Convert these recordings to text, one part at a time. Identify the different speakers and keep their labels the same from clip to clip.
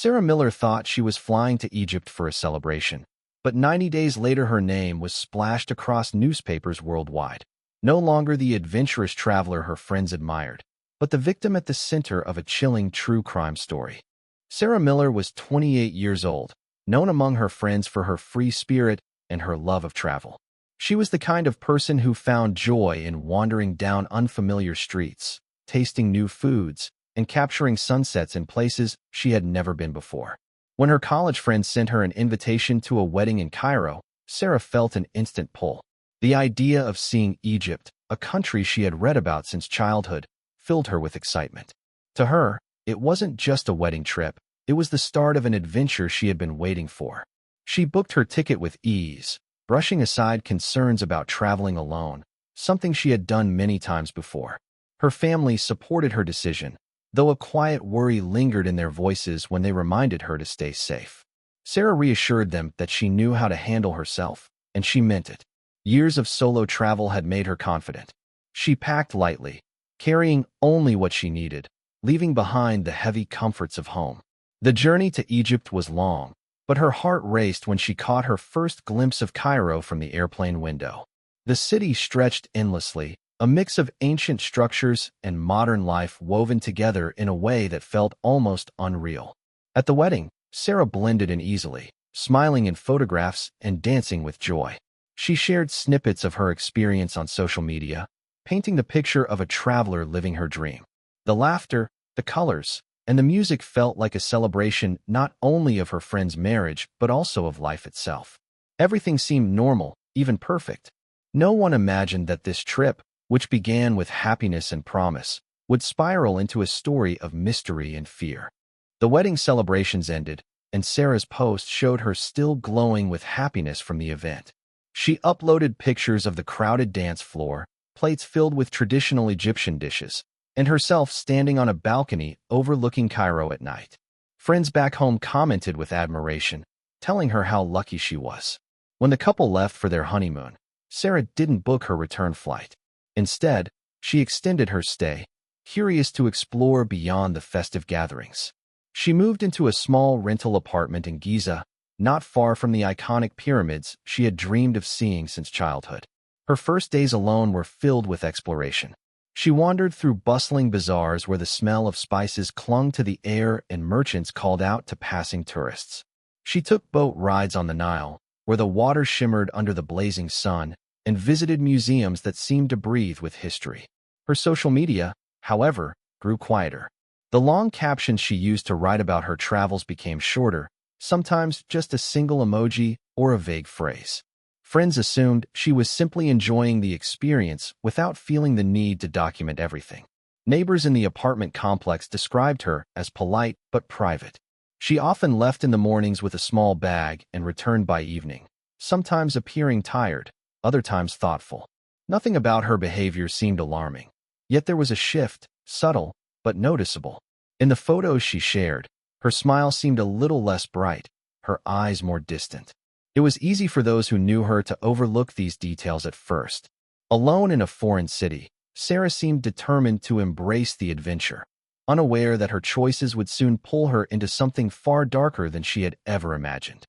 Speaker 1: Sarah Miller thought she was flying to Egypt for a celebration, but 90 days later her name was splashed across newspapers worldwide. No longer the adventurous traveler her friends admired, but the victim at the center of a chilling true crime story. Sarah Miller was 28 years old, known among her friends for her free spirit and her love of travel. She was the kind of person who found joy in wandering down unfamiliar streets, tasting new foods, and capturing sunsets in places she had never been before. When her college friends sent her an invitation to a wedding in Cairo, Sarah felt an instant pull. The idea of seeing Egypt, a country she had read about since childhood, filled her with excitement. To her, it wasn't just a wedding trip, it was the start of an adventure she had been waiting for. She booked her ticket with ease, brushing aside concerns about traveling alone, something she had done many times before. Her family supported her decision, though a quiet worry lingered in their voices when they reminded her to stay safe. Sarah reassured them that she knew how to handle herself, and she meant it. Years of solo travel had made her confident. She packed lightly, carrying only what she needed, leaving behind the heavy comforts of home. The journey to Egypt was long, but her heart raced when she caught her first glimpse of Cairo from the airplane window. The city stretched endlessly, a mix of ancient structures and modern life woven together in a way that felt almost unreal. At the wedding, Sarah blended in easily, smiling in photographs and dancing with joy. She shared snippets of her experience on social media, painting the picture of a traveler living her dream. The laughter, the colors, and the music felt like a celebration not only of her friend's marriage but also of life itself. Everything seemed normal, even perfect. No one imagined that this trip, which began with happiness and promise, would spiral into a story of mystery and fear. The wedding celebrations ended, and Sarah's post showed her still glowing with happiness from the event. She uploaded pictures of the crowded dance floor, plates filled with traditional Egyptian dishes, and herself standing on a balcony overlooking Cairo at night. Friends back home commented with admiration, telling her how lucky she was. When the couple left for their honeymoon, Sarah didn't book her return flight. Instead, she extended her stay, curious to explore beyond the festive gatherings. She moved into a small rental apartment in Giza, not far from the iconic pyramids she had dreamed of seeing since childhood. Her first days alone were filled with exploration. She wandered through bustling bazaars where the smell of spices clung to the air and merchants called out to passing tourists. She took boat rides on the Nile, where the water shimmered under the blazing sun, and visited museums that seemed to breathe with history. Her social media, however, grew quieter. The long captions she used to write about her travels became shorter, sometimes just a single emoji or a vague phrase. Friends assumed she was simply enjoying the experience without feeling the need to document everything. Neighbors in the apartment complex described her as polite but private. She often left in the mornings with a small bag and returned by evening, sometimes appearing tired, other times thoughtful. Nothing about her behavior seemed alarming. Yet there was a shift, subtle but noticeable. In the photos she shared, her smile seemed a little less bright, her eyes more distant. It was easy for those who knew her to overlook these details at first. Alone in a foreign city, Sarah seemed determined to embrace the adventure, unaware that her choices would soon pull her into something far darker than she had ever imagined.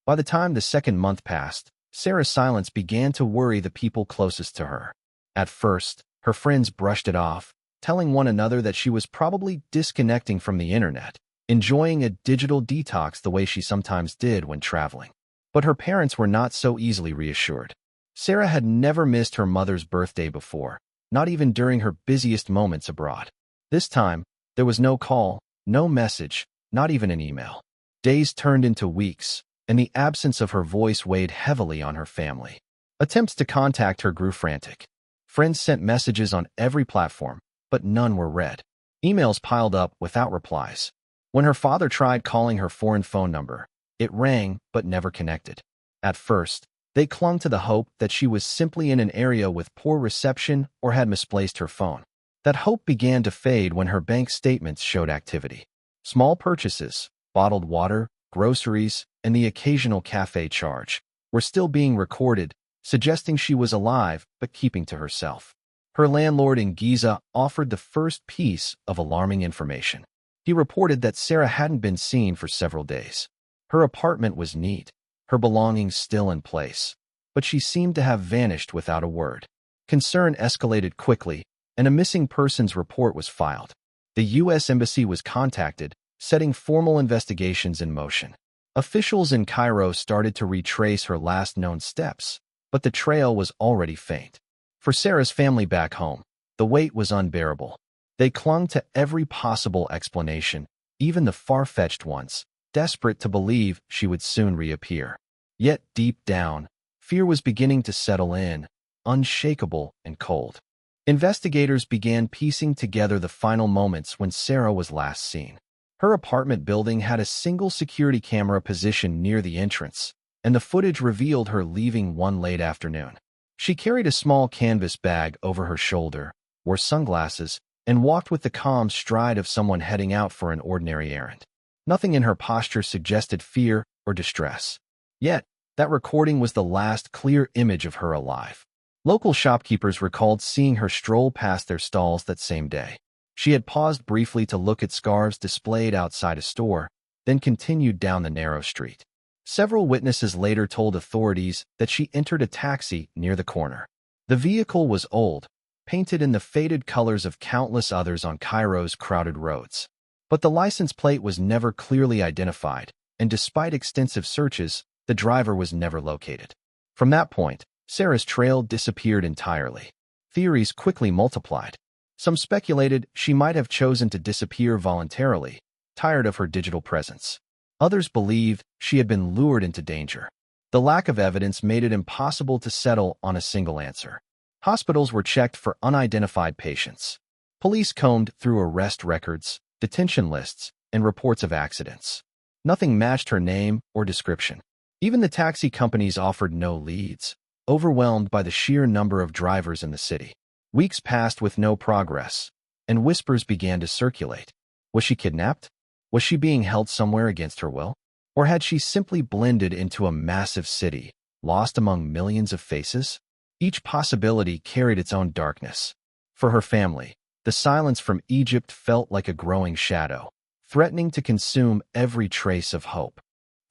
Speaker 1: By the time the second month passed, Sarah's silence began to worry the people closest to her. At first, her friends brushed it off, telling one another that she was probably disconnecting from the internet, enjoying a digital detox the way she sometimes did when traveling. But her parents were not so easily reassured. Sarah had never missed her mother's birthday before, not even during her busiest moments abroad. This time, there was no call, no message, not even an email. Days turned into weeks, and the absence of her voice weighed heavily on her family. Attempts to contact her grew frantic. Friends sent messages on every platform, but none were read. Emails piled up without replies. When her father tried calling her foreign phone number, it rang but never connected. At first, they clung to the hope that she was simply in an area with poor reception or had misplaced her phone. That hope began to fade when her bank statements showed activity. Small purchases, bottled water, groceries, and the occasional cafe charge, were still being recorded, suggesting she was alive but keeping to herself. Her landlord in Giza offered the first piece of alarming information. He reported that Sarah hadn't been seen for several days. Her apartment was neat, her belongings still in place, but she seemed to have vanished without a word. Concern escalated quickly, and a missing persons report was filed. The U.S. Embassy was contacted, setting formal investigations in motion. Officials in Cairo started to retrace her last known steps, but the trail was already faint. For Sarah's family back home, the weight was unbearable. They clung to every possible explanation, even the far-fetched ones, desperate to believe she would soon reappear. Yet deep down, fear was beginning to settle in, unshakable and cold. Investigators began piecing together the final moments when Sarah was last seen. Her apartment building had a single security camera positioned near the entrance, and the footage revealed her leaving one late afternoon. She carried a small canvas bag over her shoulder, wore sunglasses, and walked with the calm stride of someone heading out for an ordinary errand. Nothing in her posture suggested fear or distress. Yet, that recording was the last clear image of her alive. Local shopkeepers recalled seeing her stroll past their stalls that same day. She had paused briefly to look at scarves displayed outside a store, then continued down the narrow street. Several witnesses later told authorities that she entered a taxi near the corner. The vehicle was old, painted in the faded colors of countless others on Cairo's crowded roads. But the license plate was never clearly identified, and despite extensive searches, the driver was never located. From that point, Sarah's trail disappeared entirely. Theories quickly multiplied. Some speculated she might have chosen to disappear voluntarily, tired of her digital presence. Others believed she had been lured into danger. The lack of evidence made it impossible to settle on a single answer. Hospitals were checked for unidentified patients. Police combed through arrest records, detention lists, and reports of accidents. Nothing matched her name or description. Even the taxi companies offered no leads, overwhelmed by the sheer number of drivers in the city. Weeks passed with no progress, and whispers began to circulate. Was she kidnapped? Was she being held somewhere against her will? Or had she simply blended into a massive city, lost among millions of faces? Each possibility carried its own darkness. For her family, the silence from Egypt felt like a growing shadow, threatening to consume every trace of hope.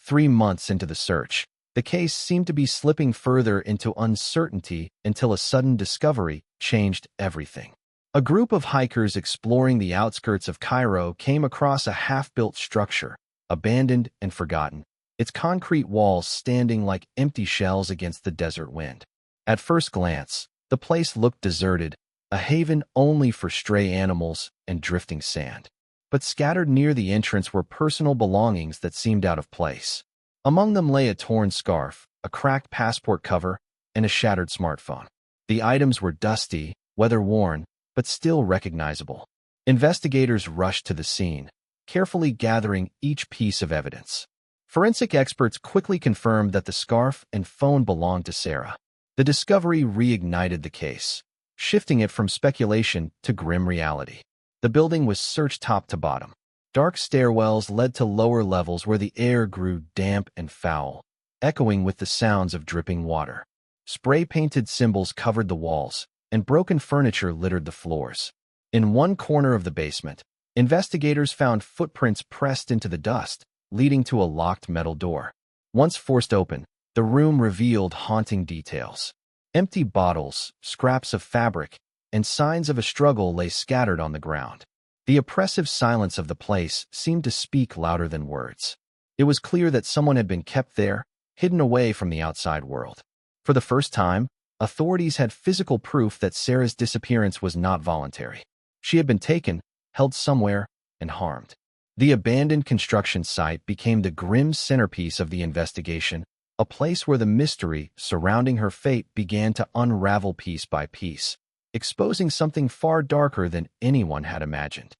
Speaker 1: 3 months into the search, the case seemed to be slipping further into uncertainty until a sudden discovery changed everything. A group of hikers exploring the outskirts of Cairo came across a half-built structure, abandoned and forgotten, its concrete walls standing like empty shells against the desert wind. At first glance, the place looked deserted, a haven only for stray animals and drifting sand. But scattered near the entrance were personal belongings that seemed out of place. Among them lay a torn scarf, a cracked passport cover, and a shattered smartphone. The items were dusty, weather-worn, but still recognizable. Investigators rushed to the scene, carefully gathering each piece of evidence. Forensic experts quickly confirmed that the scarf and phone belonged to Sarah. The discovery reignited the case, shifting it from speculation to grim reality. The building was searched top to bottom. Dark stairwells led to lower levels where the air grew damp and foul, echoing with the sounds of dripping water. Spray-painted symbols covered the walls, and broken furniture littered the floors. In one corner of the basement, investigators found footprints pressed into the dust, leading to a locked metal door. Once forced open, the room revealed haunting details. Empty bottles, scraps of fabric, and signs of a struggle lay scattered on the ground. The oppressive silence of the place seemed to speak louder than words. It was clear that someone had been kept there, hidden away from the outside world. For the first time, authorities had physical proof that Sarah's disappearance was not voluntary. She had been taken, held somewhere, and harmed. The abandoned construction site became the grim centerpiece of the investigation, a place where the mystery surrounding her fate began to unravel piece by piece, exposing something far darker than anyone had imagined.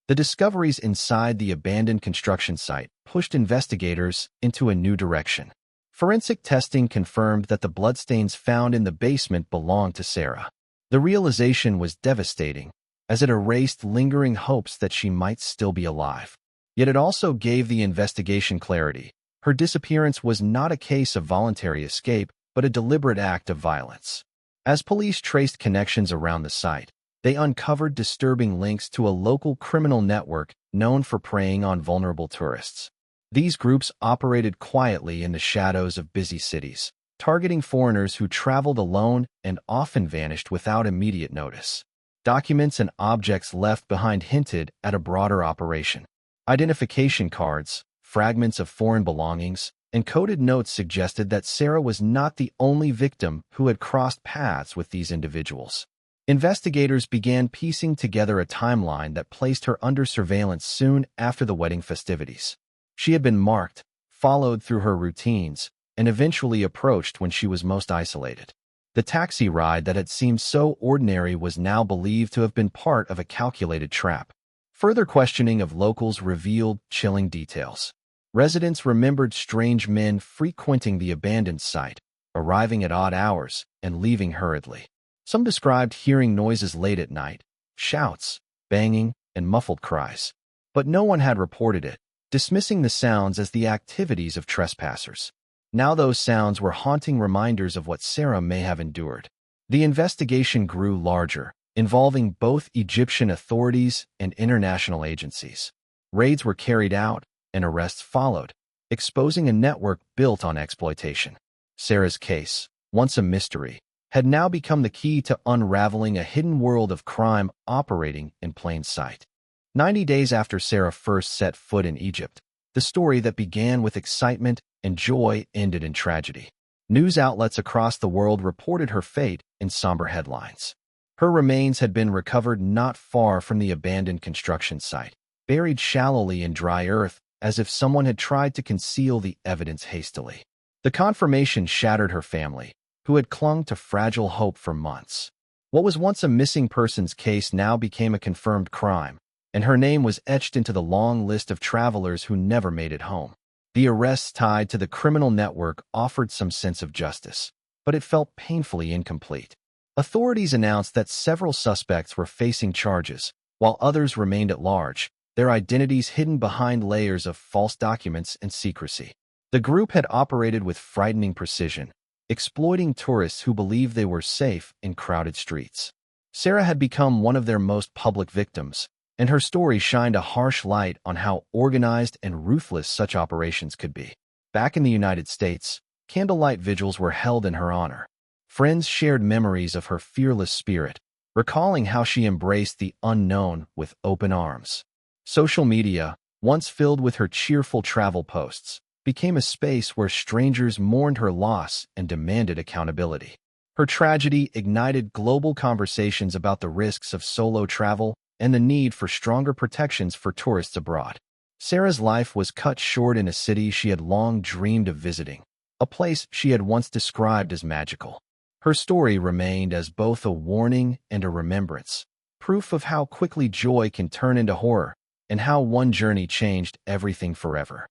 Speaker 1: The discoveries inside the abandoned construction site pushed investigators into a new direction. Forensic testing confirmed that the bloodstains found in the basement belonged to Sarah. The realization was devastating, as it erased lingering hopes that she might still be alive. Yet it also gave the investigation clarity. Her disappearance was not a case of voluntary escape, but a deliberate act of violence. As police traced connections around the site, They uncovered disturbing links to a local criminal network known for preying on vulnerable tourists. These groups operated quietly in the shadows of busy cities, targeting foreigners who traveled alone and often vanished without immediate notice. Documents and objects left behind hinted at a broader operation. Identification cards, fragments of foreign belongings, and coded notes suggested that Sarah was not the only victim who had crossed paths with these individuals. Investigators began piecing together a timeline that placed her under surveillance soon after the wedding festivities. She had been marked, followed through her routines, and eventually approached when she was most isolated. The taxi ride that had seemed so ordinary was now believed to have been part of a calculated trap. Further questioning of locals revealed chilling details. Residents remembered strange men frequenting the abandoned site, arriving at odd hours and leaving hurriedly. Some described hearing noises late at night, shouts, banging, and muffled cries. But no one had reported it, dismissing the sounds as the activities of trespassers. Now those sounds were haunting reminders of what Sarah may have endured. The investigation grew larger, involving both Egyptian authorities and international agencies. Raids were carried out, and arrests followed, exposing a network built on exploitation. Sarah's case, once a mystery, had now become the key to unraveling a hidden world of crime operating in plain sight. 90 days after Sarah first set foot in Egypt, the story that began with excitement and joy ended in tragedy. News outlets across the world reported her fate in somber headlines. Her remains had been recovered not far from the abandoned construction site, buried shallowly in dry earth as if someone had tried to conceal the evidence hastily. The confirmation shattered her family, who had clung to fragile hope for months. What was once a missing persons case now became a confirmed crime, and her name was etched into the long list of travelers who never made it home. The arrests tied to the criminal network offered some sense of justice, but it felt painfully incomplete. Authorities announced that several suspects were facing charges, while others remained at large, their identities hidden behind layers of false documents and secrecy. The group had operated with frightening precision, exploiting tourists who believed they were safe in crowded streets. Sarah had become one of their most public victims, and her story shined a harsh light on how organized and ruthless such operations could be. Back in the United States, candlelight vigils were held in her honor. Friends shared memories of her fearless spirit, recalling how she embraced the unknown with open arms. Social media, once filled with her cheerful travel posts, became a space where strangers mourned her loss and demanded accountability. Her tragedy ignited global conversations about the risks of solo travel and the need for stronger protections for tourists abroad. Sarah's life was cut short in a city she had long dreamed of visiting, a place she had once described as magical. Her story remained as both a warning and a remembrance, proof of how quickly joy can turn into horror and how one journey changed everything forever.